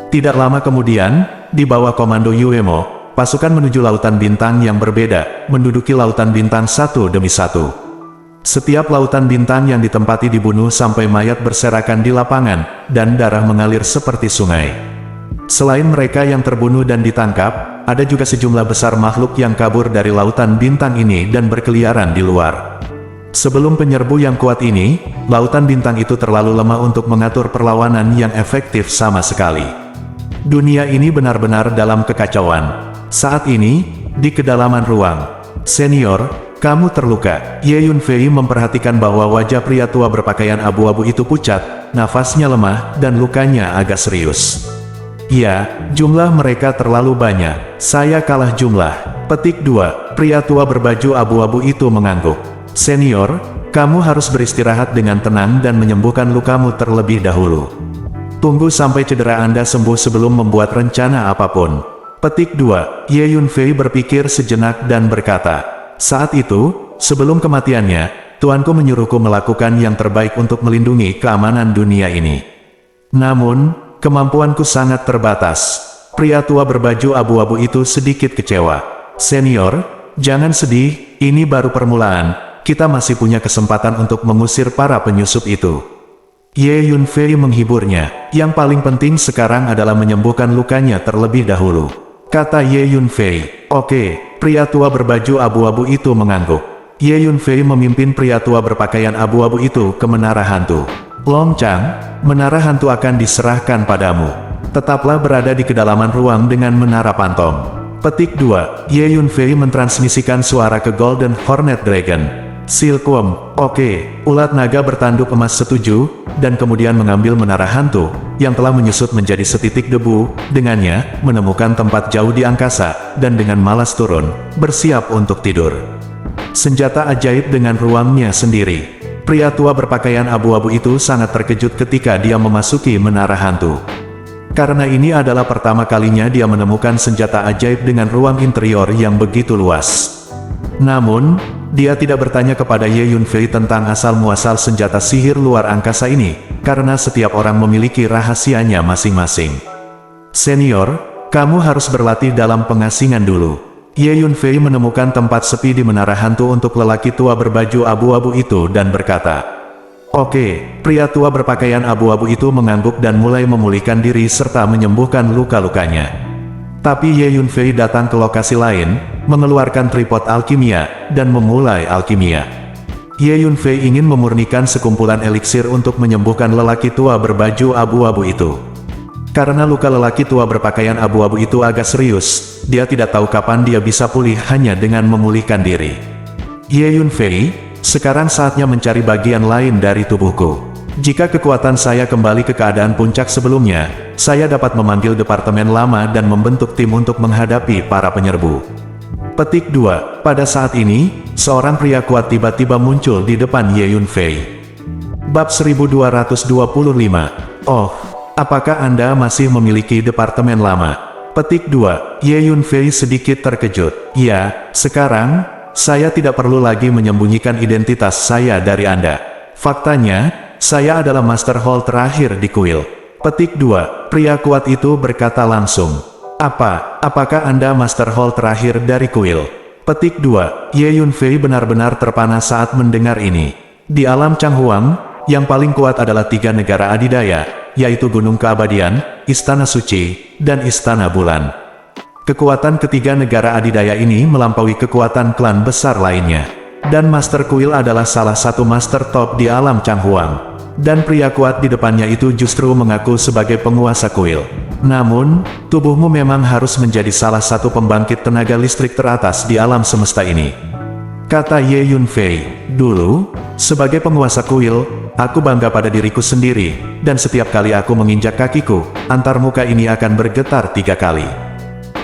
Tidak lama kemudian, di bawah komando Yue Mo, pasukan menuju lautan bintang yang berbeda, menduduki lautan bintang satu demi satu. Setiap lautan bintang yang ditempati dibunuh sampai mayat berserakan di lapangan, dan darah mengalir seperti sungai. Selain mereka yang terbunuh dan ditangkap, ada juga sejumlah besar makhluk yang kabur dari lautan bintang ini dan berkeliaran di luar. Sebelum penyerbu yang kuat ini, lautan bintang itu terlalu lemah untuk mengatur perlawanan yang efektif sama sekali. Dunia ini benar-benar dalam kekacauan. Saat ini, di kedalaman ruang. Senior, kamu terluka. Ye Yunfei memperhatikan bahwa wajah pria tua berpakaian abu-abu itu pucat, nafasnya lemah, dan lukanya agak serius. Ya, jumlah mereka terlalu banyak. Saya kalah jumlah. Petik 2, pria tua berbaju abu-abu itu mengangguk. Senior, kamu harus beristirahat dengan tenang dan menyembuhkan lukamu terlebih dahulu. Tunggu sampai cedera Anda sembuh sebelum membuat rencana apapun. Petik 2, Ye Yunfei berpikir sejenak dan berkata, saat itu, sebelum kematiannya, tuanku menyuruhku melakukan yang terbaik untuk melindungi keamanan dunia ini. Namun, kemampuanku sangat terbatas. Pria tua berbaju abu-abu itu sedikit kecewa. Senior, jangan sedih, ini baru permulaan. Kita masih punya kesempatan untuk mengusir para penyusup itu. Ye Yunfei menghiburnya. Yang paling penting sekarang adalah menyembuhkan lukanya terlebih dahulu. Kata Ye Yunfei. Oke, pria tua berbaju abu-abu itu mengangguk. Ye Yunfei memimpin pria tua berpakaian abu-abu itu ke menara hantu. Long Chang, menara hantu akan diserahkan padamu. Tetaplah berada di kedalaman ruang dengan menara pantom. Petik 2. Ye Yunfei mentransmisikan suara ke Golden Hornet Dragon. Silkworm, oke. Ulat naga bertanduk emas setuju, dan kemudian mengambil menara hantu, yang telah menyusut menjadi setitik debu, dengannya, menemukan tempat jauh di angkasa, dan dengan malas turun, bersiap untuk tidur. Senjata ajaib dengan ruangnya sendiri. Pria tua berpakaian abu-abu itu sangat terkejut ketika dia memasuki menara hantu. Karena ini adalah pertama kalinya dia menemukan senjata ajaib dengan ruang interior yang begitu luas. Namun, dia tidak bertanya kepada Ye Yunfei tentang asal-muasal senjata sihir luar angkasa ini, karena setiap orang memiliki rahasianya masing-masing. Senior, kamu harus berlatih dalam pengasingan dulu. Ye Yunfei menemukan tempat sepi di menara hantu untuk lelaki tua berbaju abu-abu itu dan berkata, "Oke." Pria tua berpakaian abu-abu itu mengangguk dan mulai memulihkan diri serta menyembuhkan luka-lukanya. Tapi Ye Yunfei datang ke lokasi lain, mengeluarkan tripod alkimia, dan memulai alkimia. Ye Yunfei ingin memurnikan sekumpulan eliksir untuk menyembuhkan lelaki tua berbaju abu-abu itu. Karena luka lelaki tua berpakaian abu-abu itu agak serius, dia tidak tahu kapan dia bisa pulih hanya dengan memulihkan diri. Ye Yunfei, sekarang saatnya mencari bagian lain dari tubuhku. Jika kekuatan saya kembali ke keadaan puncak sebelumnya, saya dapat memanggil departemen lama dan membentuk tim untuk menghadapi para penyerbu. Petik 2. Pada saat ini, seorang pria kuat tiba-tiba muncul di depan Ye Yunfei. Bab 1225. Oh. Apakah Anda masih memiliki departemen lama? Petik 2. Ye Yunfei sedikit terkejut. Ya, sekarang, saya tidak perlu lagi menyembunyikan identitas saya dari Anda. Faktanya, saya adalah Master Hall terakhir di kuil. Petik 2. Pria kuat itu berkata langsung. Apakah Anda Master Hall terakhir dari kuil? Petik 2. Ye Yunfei benar-benar terpana saat mendengar ini. Di alam Changhuang, yang paling kuat adalah 3 negara adidaya, yaitu Gunung Keabadian, Istana Suci, dan Istana Bulan. Kekuatan ketiga negara adidaya ini melampaui kekuatan klan besar lainnya. Dan Master Kuil adalah salah satu master top di alam Changhuang. Dan pria kuat di depannya itu justru mengaku sebagai penguasa kuil. Namun, tubuhmu memang harus menjadi salah satu pembangkit tenaga listrik teratas di alam semesta ini. Kata Ye Yunfei, dulu, sebagai penguasa kuil, aku bangga pada diriku sendiri, dan setiap kali aku menginjak kakiku, antar muka ini akan bergetar 3 kali.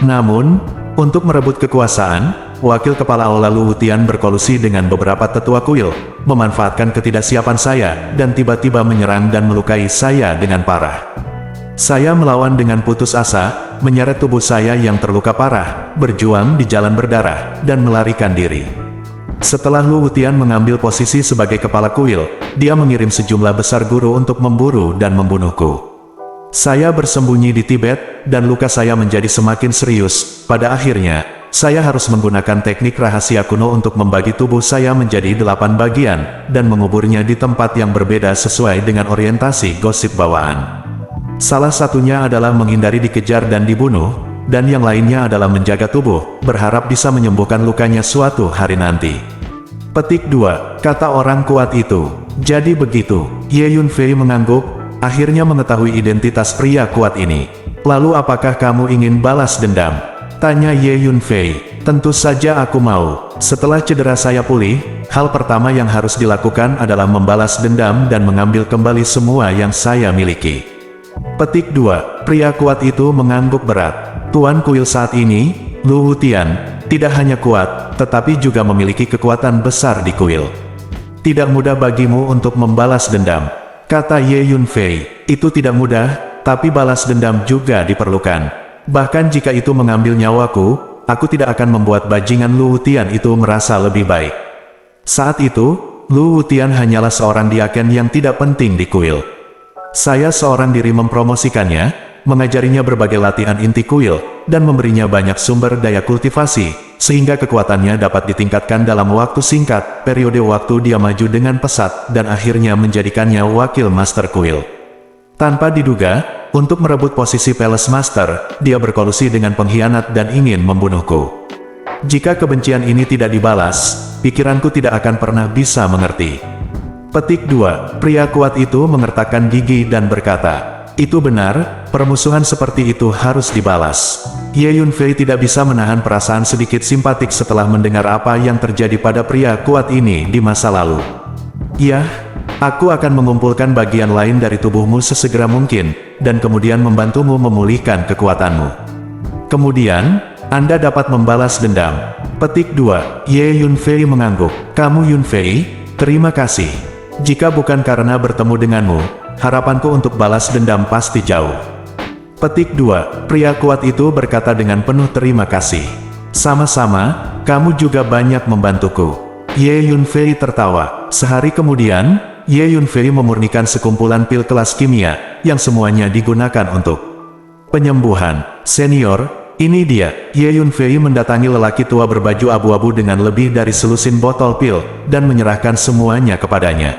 Namun, untuk merebut kekuasaan, wakil kepala Aula Luwutian berkolusi dengan beberapa tetua kuil, memanfaatkan ketidaksiapan saya, dan tiba-tiba menyerang dan melukai saya dengan parah. Saya melawan dengan putus asa, menyeret tubuh saya yang terluka parah, berjuang di jalan berdarah, dan melarikan diri. Setelah Luwutian mengambil posisi sebagai kepala kuil, dia mengirim sejumlah besar guru untuk memburu dan membunuhku. Saya bersembunyi di Tibet, dan luka saya menjadi semakin serius. Pada akhirnya, saya harus menggunakan teknik rahasia kuno untuk membagi tubuh saya menjadi 8 bagian, dan menguburnya di tempat yang berbeda sesuai dengan orientasi gosip bawaan. Salah satunya adalah menghindari dikejar dan dibunuh, dan yang lainnya adalah menjaga tubuh, berharap bisa menyembuhkan lukanya suatu hari nanti. Petik 2. Kata orang kuat itu. Jadi begitu. Ye Yunfei mengangguk, akhirnya mengetahui identitas pria kuat ini. Lalu apakah kamu ingin balas dendam? Tanya Ye Yunfei. Tentu saja aku mau. Setelah cedera saya pulih, hal pertama yang harus dilakukan adalah membalas dendam dan mengambil kembali semua yang saya miliki. Petik 2. Pria kuat itu mengangguk berat. Tuan kuil saat ini, Luwutian, tidak hanya kuat, tetapi juga memiliki kekuatan besar di kuil. Tidak mudah bagimu untuk membalas dendam. Kata Ye Yunfei, itu tidak mudah, tapi balas dendam juga diperlukan. Bahkan jika itu mengambil nyawaku, aku tidak akan membuat bajingan Luwutian itu merasa lebih baik. Saat itu, Luwutian hanyalah seorang diaken yang tidak penting di kuil. Saya seorang diri mempromosikannya, mengajarinya berbagai latihan inti kuil, dan memberinya banyak sumber daya kultivasi, sehingga kekuatannya dapat ditingkatkan dalam waktu singkat. Periode waktu dia maju dengan pesat, dan akhirnya menjadikannya wakil master kuil. Tanpa diduga, untuk merebut posisi Palace Master, dia berkolusi dengan pengkhianat dan ingin membunuhku. Jika kebencian ini tidak dibalas, pikiranku tidak akan pernah bisa mengerti. Petik 2. Pria kuat itu mengertakkan gigi dan berkata, itu benar, permusuhan seperti itu harus dibalas. Ye Yunfei tidak bisa menahan perasaan sedikit simpatik setelah mendengar apa yang terjadi pada pria kuat ini di masa lalu. Ya, aku akan mengumpulkan bagian lain dari tubuhmu sesegera mungkin, dan kemudian membantumu memulihkan kekuatanmu. Kemudian, Anda dapat membalas dendam. Petik 2. Ye Yunfei mengangguk. Kamu Yunfei, terima kasih. Jika bukan karena bertemu denganmu, harapanku untuk balas dendam pasti jauh. Petik 2. Pria kuat itu berkata dengan penuh terima kasih. Sama-sama, kamu juga banyak membantuku. Ye Yunfei tertawa. Sehari kemudian, Ye Yunfei memurnikan sekumpulan pil kelas kimia, yang semuanya digunakan untuk penyembuhan. Senior, ini dia. Ye Yunfei mendatangi lelaki tua berbaju abu-abu dengan lebih dari selusin botol pil, dan menyerahkan semuanya kepadanya.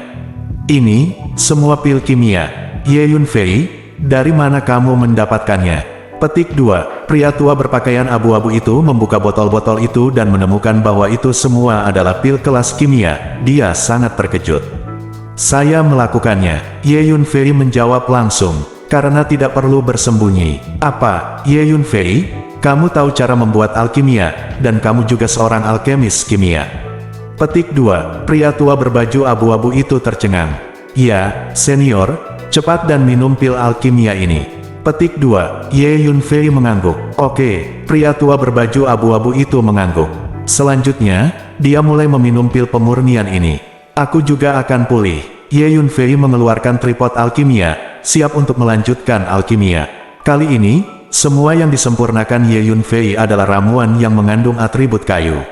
Ini, semua pil kimia. Ye Yunfei, dari mana kamu mendapatkannya? Petik 2. Pria tua berpakaian abu-abu itu membuka botol-botol itu dan menemukan bahwa itu semua adalah pil kelas kimia. Dia sangat terkejut. Saya melakukannya. Ye Yunfei menjawab langsung, karena tidak perlu bersembunyi. Apa, Ye Yunfei? Kamu tahu cara membuat alkimia, dan kamu juga seorang alkemis kimia. Petik 2. Pria tua berbaju abu-abu itu tercengang. Ya, senior, cepat dan minum pil alkimia ini. Petik 2. Ye Yunfei mengangguk. Oke, pria tua berbaju abu-abu itu mengangguk. Selanjutnya, dia mulai meminum pil pemurnian ini. Aku juga akan pulih. Ye Yunfei mengeluarkan tripod alkimia, siap untuk melanjutkan alkimia. Kali ini, semua yang disempurnakan Ye Yunfei adalah ramuan yang mengandung atribut kayu.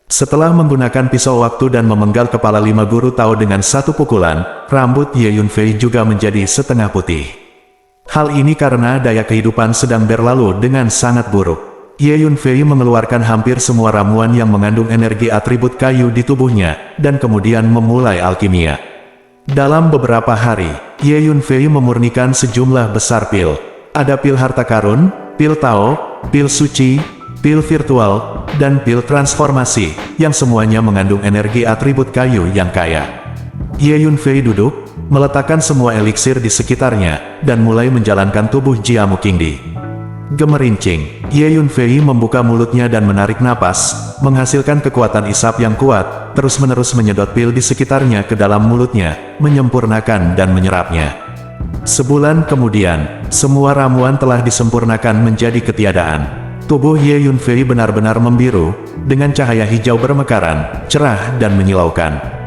Setelah menggunakan pisau waktu dan memenggal kepala 5 guru Tao dengan satu pukulan, rambut Ye Yunfei juga menjadi setengah putih. Hal ini karena daya kehidupan sedang berlalu dengan sangat buruk. Ye Yunfei mengeluarkan hampir semua ramuan yang mengandung energi atribut kayu di tubuhnya, dan kemudian memulai alkimia. Dalam beberapa hari, Ye Yunfei memurnikan sejumlah besar pil. Ada pil harta karun, pil Tao, pil suci, pil virtual, dan pil transformasi, yang semuanya mengandung energi atribut kayu yang kaya. Ye Yunfei duduk, meletakkan semua eliksir di sekitarnya, dan mulai menjalankan tubuh Jiamu Qingdi. Gemerincing, Ye Yunfei membuka mulutnya dan menarik napas, menghasilkan kekuatan isap yang kuat, terus-menerus menyedot pil di sekitarnya ke dalam mulutnya, menyempurnakan dan menyerapnya. Sebulan kemudian, semua ramuan telah disempurnakan menjadi ketiadaan. Tubuh Ye Yunfei benar-benar membiru, dengan cahaya hijau bermekaran, cerah dan menyilaukan.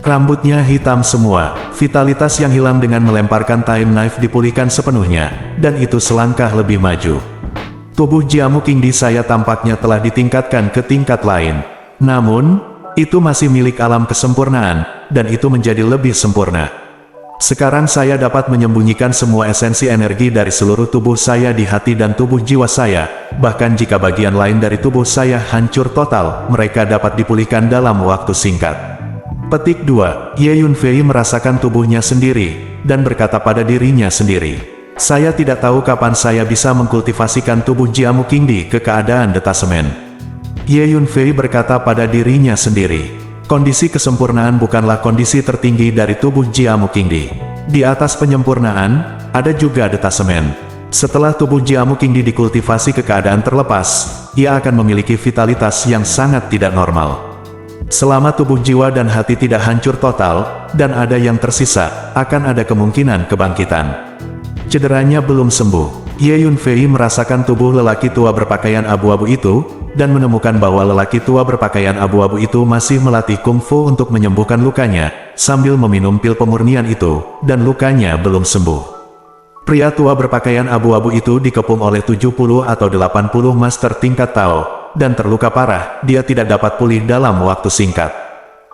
Rambutnya hitam semua, vitalitas yang hilang dengan melemparkan time knife dipulihkan sepenuhnya, dan itu selangkah lebih maju. Tubuh Jiamu Qingdi saya tampaknya telah ditingkatkan ke tingkat lain. Namun, itu masih milik alam kesempurnaan, dan itu menjadi lebih sempurna. Sekarang saya dapat menyembunyikan semua esensi energi dari seluruh tubuh saya di hati dan tubuh jiwa saya, bahkan jika bagian lain dari tubuh saya hancur total, mereka dapat dipulihkan dalam waktu singkat. Petik 2. Ye Yunfei merasakan tubuhnya sendiri, dan berkata pada dirinya sendiri, saya tidak tahu kapan saya bisa mengkultivasikan tubuh Jiamu Qingdi ke keadaan detasemen. Ye Yunfei berkata pada dirinya sendiri, kondisi kesempurnaan bukanlah kondisi tertinggi dari tubuh Jiamu Qingdi. Di atas penyempurnaan, ada juga detasemen. Setelah tubuh Jiamu Qingdi dikultivasi ke keadaan terlepas, ia akan memiliki vitalitas yang sangat tidak normal. Selama tubuh jiwa dan hati tidak hancur total, dan ada yang tersisa, akan ada kemungkinan kebangkitan. Cederanya belum sembuh. Ye Yunfei merasakan tubuh lelaki tua berpakaian abu-abu itu, dan menemukan bahwa lelaki tua berpakaian abu-abu itu masih melatih kungfu untuk menyembuhkan lukanya, sambil meminum pil pemurnian itu, dan lukanya belum sembuh. Pria tua berpakaian abu-abu itu dikepung oleh 70 atau 80 master tingkat Tao, dan terluka parah, dia tidak dapat pulih dalam waktu singkat.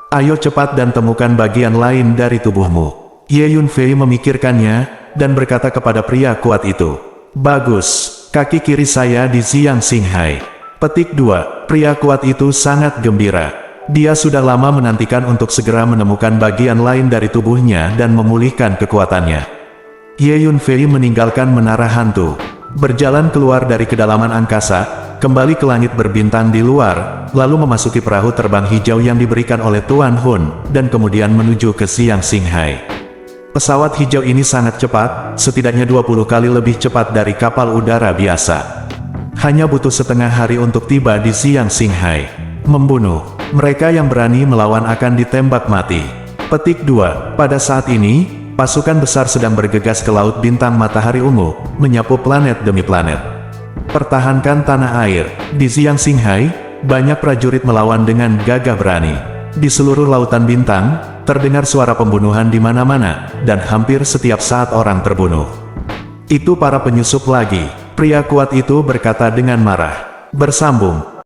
Ayo cepat dan temukan bagian lain dari tubuhmu. Ye Yunfei memikirkannya, dan berkata kepada pria kuat itu, bagus, kaki kiri saya di Xiang Xinghai. Petik 2. Pria kuat itu sangat gembira. Dia sudah lama menantikan untuk segera menemukan bagian lain dari tubuhnya dan memulihkan kekuatannya. Ye Yunfei meninggalkan menara hantu, berjalan keluar dari kedalaman angkasa, kembali ke langit berbintang di luar, lalu memasuki perahu terbang hijau yang diberikan oleh Tuan Hun, dan kemudian menuju ke Siang Singhai. Pesawat hijau ini sangat cepat, setidaknya 20 kali lebih cepat dari kapal udara biasa. Hanya butuh setengah hari untuk tiba di Siang Singhai. Membunuh. Mereka yang berani melawan akan ditembak mati. Petik 2. Pada saat ini, pasukan besar sedang bergegas ke Laut Bintang Matahari Ungu, menyapu planet demi planet. Pertahankan tanah air. Di Siang Singhai, banyak prajurit melawan dengan gagah berani. Di seluruh lautan bintang, terdengar suara pembunuhan di mana-mana, dan hampir setiap saat orang terbunuh. Itu para penyusup lagi. Pria kuat itu berkata dengan marah. Bersambung.